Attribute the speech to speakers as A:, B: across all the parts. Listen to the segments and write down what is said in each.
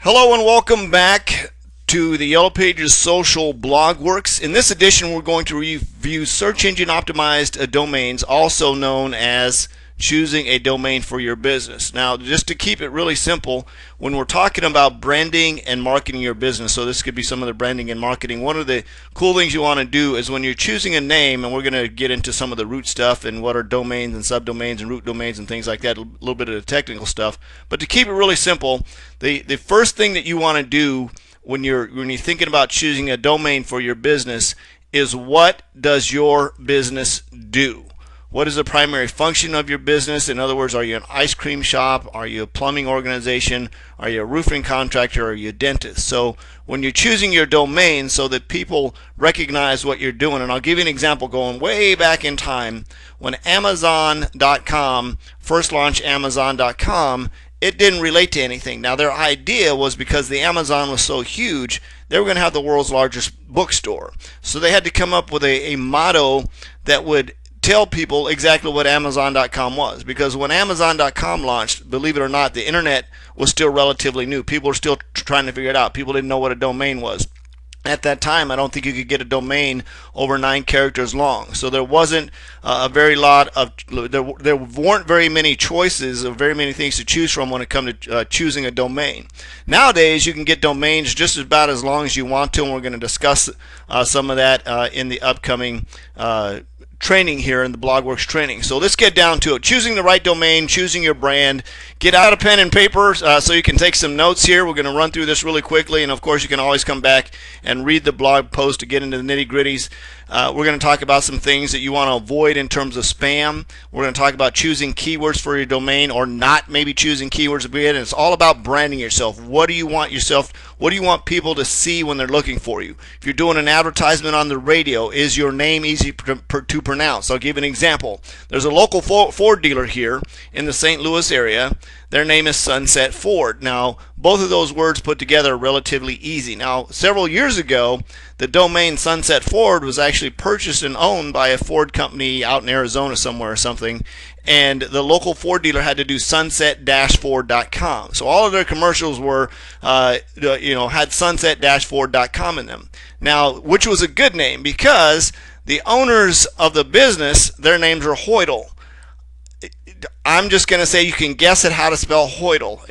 A: Hello and welcome back to the Yellow Pages Social Blog Works. In this edition, we're going to review search engine optimized domains, also known as choosing a domain for your business. Now, just to keep it really simple, when we're talking about branding and marketing your business, so this could be some of the branding and marketing, one of the cool things you want to do is when you're choosing a name, and we're going to get into some of the root stuff and what are domains and subdomains and root domains and things like that, a little bit of the technical stuff. But to keep it really simple, the first thing that you want to do when you're thinking about choosing a domain for your business is, what does your business do? What is the primary function of your business? In other words, are you an ice cream shop? Are you a plumbing organization? Are you a roofing contractor? Are you a dentist? So when you're choosing your domain so that people recognize what you're doing, and I'll give you an example going way back in time, when Amazon.com first launched Amazon.com, it didn't relate to anything. Now, their idea was, because the Amazon was so huge, they were going to have the world's largest bookstore. So they had to come up with a motto that would tell people exactly what Amazon.com was, because when Amazon.com launched, believe it or not, the internet was still relatively new. People were still trying to figure it out. People didn't know what a domain was. At that time, I don't think you could get a domain over 9 characters long. So there wasn't there weren't very many choices, or very many things to choose from when it comes to choosing a domain. Nowadays, you can get domains just about as long as you want to, and we're going to discuss some of that in the upcoming training here in the BlogWorks training. So let's get down to it. Choosing the right domain, choosing your brand. Get out a pen and paper so you can take some notes here. We're going to run through this really quickly, and of course you can always come back and read the blog post to get into the nitty-gritties. We're going to talk about some things that you want to avoid in terms of spam. We're going to talk about choosing keywords for your domain, or not maybe choosing keywords. And it's all about branding yourself. What do you want people to see when they're looking for you? If you're doing an advertisement on the radio, is your name easy to pronounce? I'll give you an example. There's a local Ford dealer here in the St. Louis area. Their name is Sunset Ford. Now, both of those words put together are relatively easy. Now, several years ago, the domain Sunset Ford was actually purchased and owned by a Ford company out in Arizona somewhere or something, and the local Ford dealer had to do sunset-ford.com. So all of their commercials were, had sunset-ford.com in them. Now, which was a good name, because the owners of the business, their names are Hoytel. I'm just going to say you can guess at how to spell Hoytel.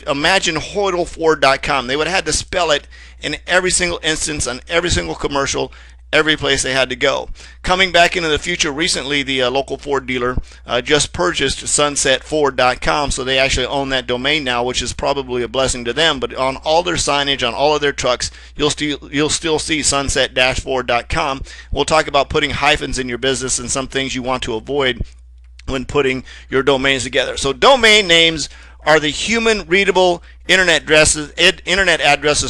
A: Imagine HoytelFord.com. They would have had to spell it in every single instance, on every single commercial, every place they had to go. Coming back into the future, recently the local Ford dealer just purchased SunsetFord.com, so they actually own that domain now, which is probably a blessing to them. But on all their signage, on all of their trucks, you'll still see Sunset-Ford.com. We'll talk about putting hyphens in your business and some things you want to avoid when putting your domains together. So domain names are the human readable internet addresses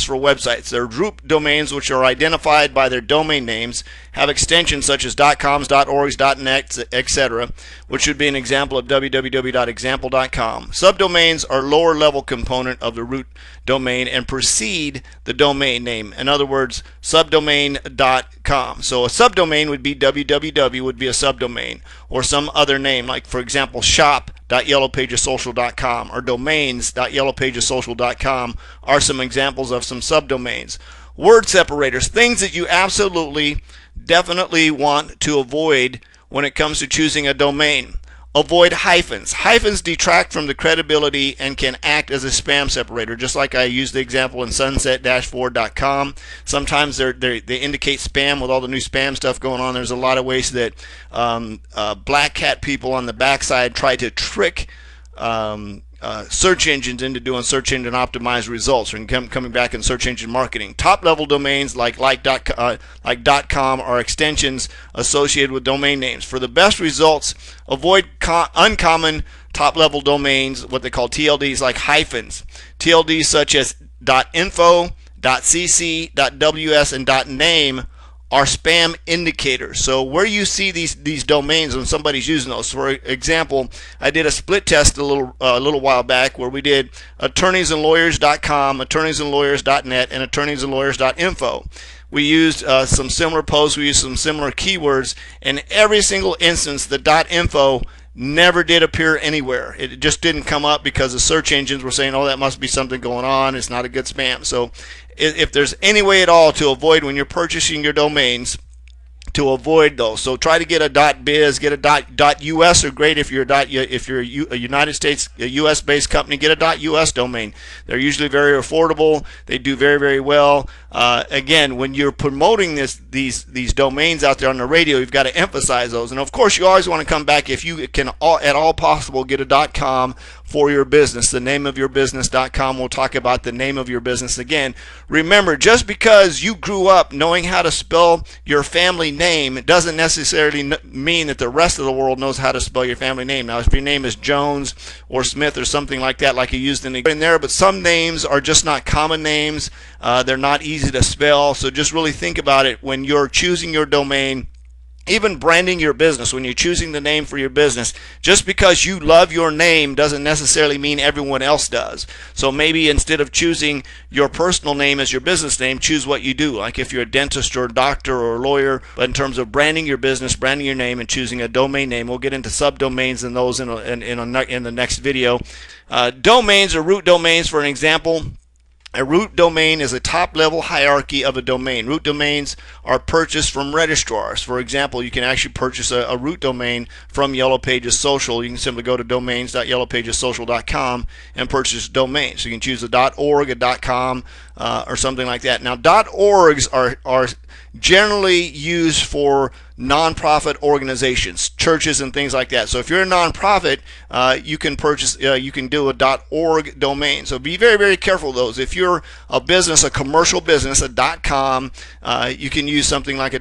A: for websites. They're root domains, which are identified by their domain names, have extensions such as .coms, .orgs, .net, etc., which would be an example of www.example.com. Subdomains are lower level component of the root domain and precede the domain name. In other words, subdomain.com. So a subdomain would be www would be a subdomain, or some other name, like for example shop.yellowpagesocial.com or domains.yellowpagesocial.com are some examples of some subdomains. Word separators, things that you absolutely, definitely want to avoid when it comes to choosing a domain. Avoid hyphens. Hyphens detract from the credibility and can act as a spam separator, just like I used the example in sunset-ford.com. Sometimes they indicate spam with all the new spam stuff going on. There's a lot of ways that black hat people on the backside try to trick search engines into doing search engine optimized results, and coming back in search engine marketing. Top level domains like .com are extensions associated with domain names. For the best results, avoid uncommon top level domains, what they call TLDs, like hyphens. TLDs such as .info, .cc, .ws, and .name are spam indicators. So where you see these domains when somebody's using those, for example, I did a split test a little while back where we did attorneysandlawyers.com, attorneysandlawyers.net, and attorneysandlawyers.info. We used some similar posts, we used some similar keywords, and every single instance the .info never did appear anywhere. It just didn't come up because the search engines were saying, oh, that must be something going on. It's not a good spam. So if there's any way at all to avoid when you're purchasing your domains, to avoid those. So try to get a .biz, get a .us are great if you're a United States, a US based company. Get a .us domain. They're usually very affordable. They do very, very well. Again, when you're promoting these domains out there on the radio, you've got to emphasize those. And of course, you always want to come back, if you can at all possible, get a .com for your business, the name of your business.com. We'll talk about the name of your business again. Remember, just because you grew up knowing how to spell your family name, it doesn't necessarily mean that the rest of the world knows how to spell your family name. Now, if your name is Jones or Smith or something like that, like you used in there, but some names are just not common names. They're not easy to spell. So just really think about it when you're choosing your domain. Even branding your business, when you're choosing the name for your business, just because you love your name doesn't necessarily mean everyone else does. So maybe instead of choosing your personal name as your business name, choose what you do. Like if you're a dentist or a doctor or a lawyer, but in terms of branding your business, branding your name, and choosing a domain name, we'll get into subdomains and those in the next video. Domains or root domains, for an example. A root domain is a top-level hierarchy of a domain. Root domains are purchased from registrars. For example, you can actually purchase a root domain from Yellow Pages Social. You can simply go to domains.yellowpagesocial.com and purchase a domain. So you can choose a .org, a .com, or something like that. Now, .orgs are generally used for nonprofit organizations, churches and things like that. So if you're a nonprofit, you can purchase, you can do a .org domain. So be very, very careful of those. If you're a business, a commercial business, a .com, you can use something like a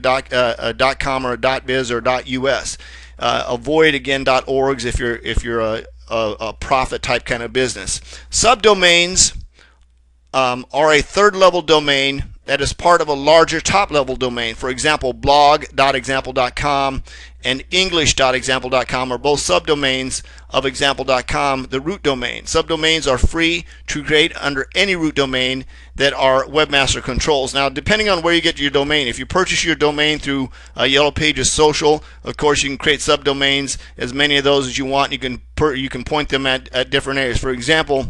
A: .com or a .biz or .us. Avoid again .orgs if you're a profit type kind of business. Subdomains are a third level domain that is part of a larger top-level domain. For example, blog.example.com and english.example.com are both subdomains of example.com, the root domain. Subdomains are free to create under any root domain that are webmaster controls. Now, depending on where you get your domain, if you purchase your domain through Yellow Pages Social, of course, you can create subdomains, as many of those as you want. You can point them at different areas. For example,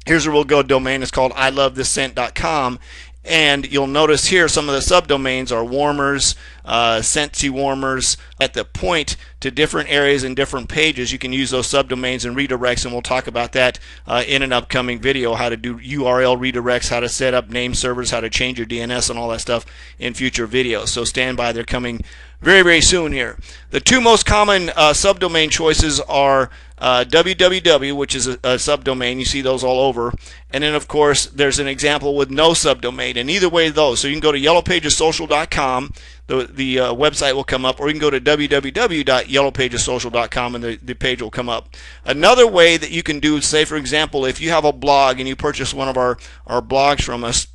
A: here's a real good domain. It's called ilovethiscent.com. And you'll notice here some of the subdomains are warmers, Scentsy warmers. At the point to different areas and different pages, you can use those subdomains and redirects, and we'll talk about that in an upcoming video, how to do URL redirects, how to set up name servers, how to change your DNS and all that stuff in future videos. So stand by, they're coming very, very soon here. The two most common subdomain choices are www, which is a subdomain. You see those all over. And then, of course, there's an example with no subdomain. And either way, those. So you can go to yellowpagesocial.com. The website will come up, or you can go to www.yellowpagesocial.com and the page will come up. Another way that you can do, say, for example, if you have a blog and you purchase one of our blogs from us,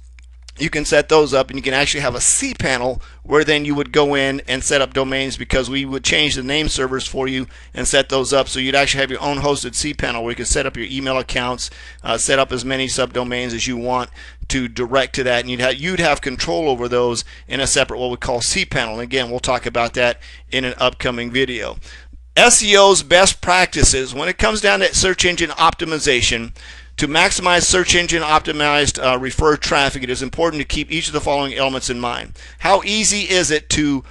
A: you can set those up, and you can actually have a cPanel where then you would go in and set up domains, because we would change the name servers for you and set those up. So you'd actually have your own hosted cPanel where you could set up your email accounts, set up as many subdomains as you want to direct to that, and you'd have control over those in a separate, what we call cPanel. And again, we'll talk about that in an upcoming video. SEO's best practices when it comes down to search engine optimization. To maximize search engine optimized referred traffic, it is important to keep each of the following elements in mind. How easy is it to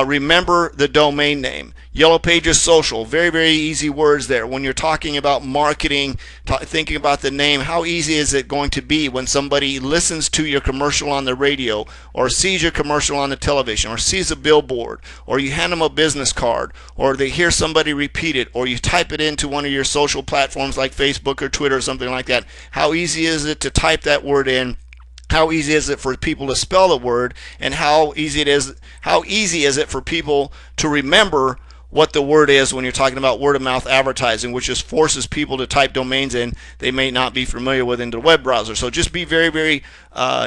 A: remember the domain name? Yellow Pages Social, very, very easy words there. When you're talking about marketing, thinking about the name, how easy is it going to be when somebody listens to your commercial on the radio, or sees your commercial on the television, or sees a billboard, or you hand them a business card, or they hear somebody repeat it, or you type it into one of your social platforms like Facebook or Twitter or something like that? How easy is it to type that word in? How easy is it for people to spell the word, and how easy is it for people to remember what the word is when you're talking about word of mouth advertising, which just forces people to type domains in they may not be familiar with into the web browser. So just be very, very,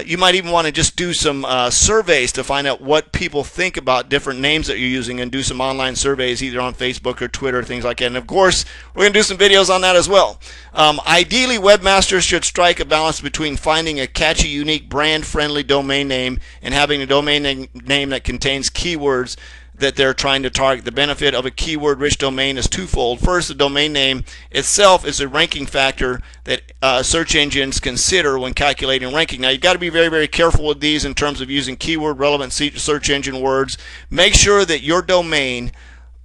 A: you might even want to just do some surveys to find out what people think about different names that you're using, and do some online surveys either on Facebook or Twitter, things like that. And of course, we're going to do some videos on that as well. Ideally, webmasters should strike a balance between finding a catchy, unique, brand-friendly domain name and having a domain name that contains keywords that they're trying to target. The benefit of a keyword-rich domain is twofold. First, the domain name itself is a ranking factor that search engines consider when calculating ranking. Now, you've got to be very, very careful with these in terms of using keyword-relevant search engine words. Make sure that your domain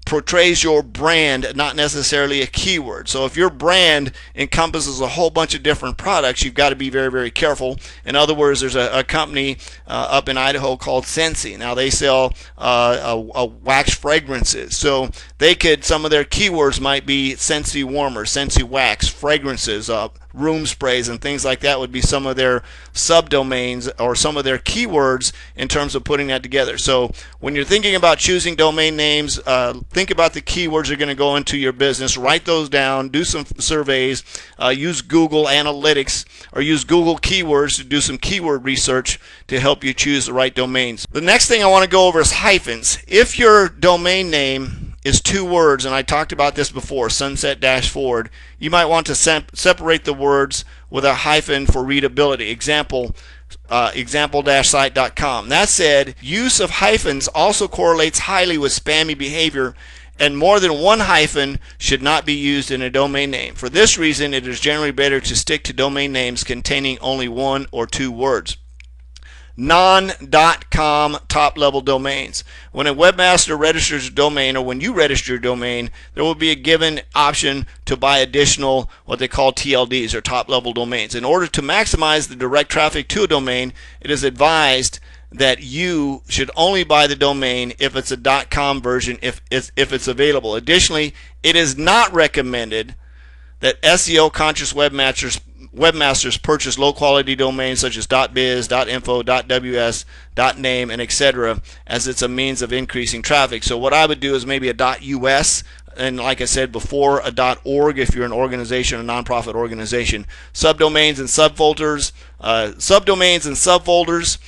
A: portrays your brand, not necessarily a keyword. So if your brand encompasses a whole bunch of different products, you've got to be very, very careful. In other words, there's a company up in Idaho called Scentsy. Now they sell wax fragrances. So they could, some of their keywords might be Scentsy warmers, Scentsy wax, fragrances, room sprays, and things like that would be some of their subdomains or some of their keywords in terms of putting that together. So when you're thinking about choosing domain names, think about the keywords that are going to go into your business. Write those down, do some surveys, use Google Analytics or use Google Keywords to do some keyword research to help you choose the right domains. The next thing I want to go over is hyphens. If your domain name is 2 words, and I talked about this before, sunset-forward, you might want to separate the words with a hyphen for readability. Example, example-site.com. That said, use of hyphens also correlates highly with spammy behavior, and more than one hyphen should not be used in a domain name. For this reason, it is generally better to stick to domain names containing only 1 or 2 words. Non.com top-level domains. When a webmaster registers a domain, or when you register your domain, there will be a given option to buy additional what they call TLDs, or top-level domains. In order to maximize the direct traffic to a domain, it is advised that you should only buy the domain if it's a .com version, if it's available. Additionally, it is not recommended that SEO-conscious webmasters purchase low-quality domains such as .biz, .info, .ws, .name, and etc. as it's a means of increasing traffic. So what I would do is maybe a .us, and like I said before, a .org if you're an organization, a nonprofit organization. Subdomains and subfolders.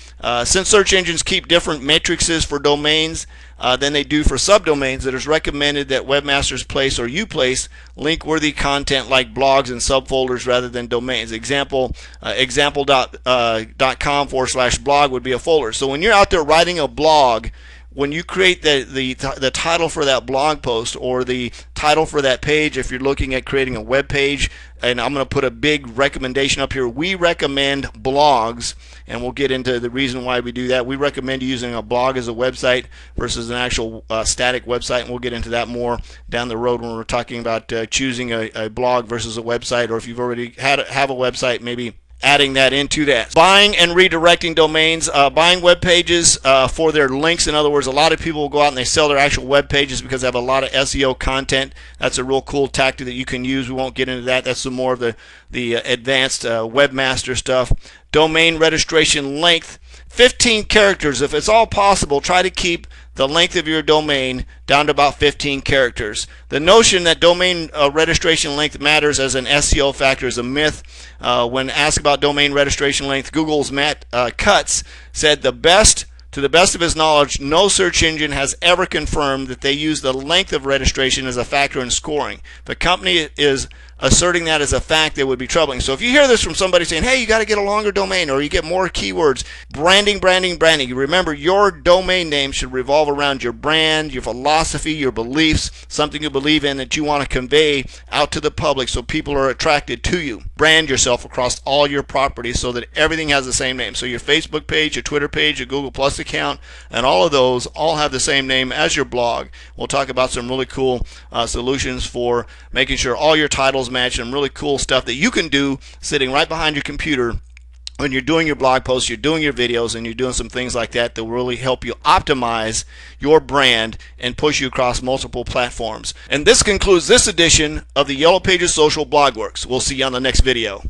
A: Since search engines keep different matrices for domains than they do for subdomains, it is recommended that webmasters place, or you place, link-worthy content like blogs and subfolders rather than domains. Example, example.com/blog would be a folder. So when you're out there writing a blog, when you create the title for that blog post or the title for that page, if you're looking at creating a web page, and I'm going to put a big recommendation up here, we recommend blogs, and we'll get into the reason why we do that. We recommend using a blog as a website versus an actual static website, and we'll get into that more down the road when we're talking about choosing a blog versus a website, or if you've already have a website, maybe adding that into that. Buying and redirecting domains, buying web pages for their links. In other words, a lot of people will go out and they sell their actual web pages because they have a lot of SEO content. That's a real cool tactic that you can use. We won't get into that. That's some more of the advanced webmaster stuff. Domain registration length, 15 characters. If it's all possible, try to keep the length of your domain down to about 15 characters. The notion that domain registration length matters as an SEO factor is a myth. When asked about domain registration length, Google's Matt Cutts said to the best of his knowledge, no search engine has ever confirmed that they use the length of registration as a factor in scoring. If a company is asserting that as a fact, that would be troubling. So if you hear this from somebody saying, hey, you got to get a longer domain or you get more keywords, branding. Remember, your domain name should revolve around your brand, your philosophy, your beliefs, something you believe in that you want to convey out to the public so people are attracted to you. Brand yourself across all your properties so that everything has the same name. So your Facebook page, your Twitter page, your Google Plus account, and all of those all have the same name as your blog. We'll talk about some really cool solutions for making sure all your titles match, and really cool stuff that you can do sitting right behind your computer when you're doing your blog posts, you're doing your videos, and you're doing some things like that that will really help you optimize your brand and push you across multiple platforms. And this concludes this edition of the Yellow Pages Social Blog Works. We'll see you on the next video.